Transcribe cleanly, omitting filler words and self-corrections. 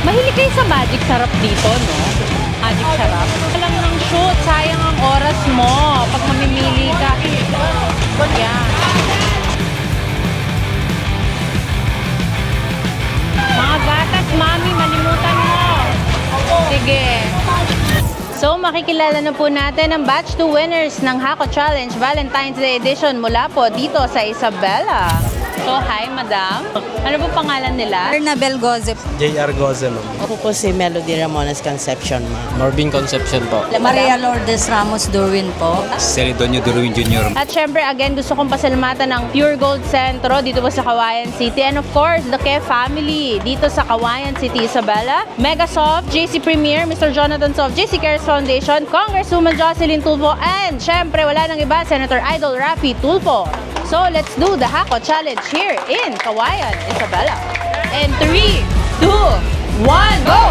Mahilig kayo sa magic sarap dito, no? Magic sarap. Walang ng shoot, sayang ang oras mo pag mamimili ka. Yan. Mga gatas, mami, malimutan mo. Sige. So, makikilala na po natin ang batch 2 winners ng Hako Challenge Valentine's Day Edition mula po dito sa Isabela. So, hi, madam. Ano po pangalan nila? Bernabel Gozep. JR Goze, ma'am. Ako po si Melody Ramones Concepcion, ma'am. Norbin Concepcion po. Maria Lourdes Ramos Durwin po. Celedonio Durwin Jr. At syempre, again, gusto kong pasalamatan ng Pure Gold Centro dito po sa Kawayan City. And of course, the Ke family dito sa Kawayan City, Isabela. Megasoft, JC Premier, Mr. Jonathan Soft, JC Cares Foundation, Congresswoman Jocelyn Tulfo, and syempre, wala nang iba, Senator Idol Raffy Tulfo. So, let's do the Hako Challenge here in Kawayan, Isabela. And 3, 2, 1, go!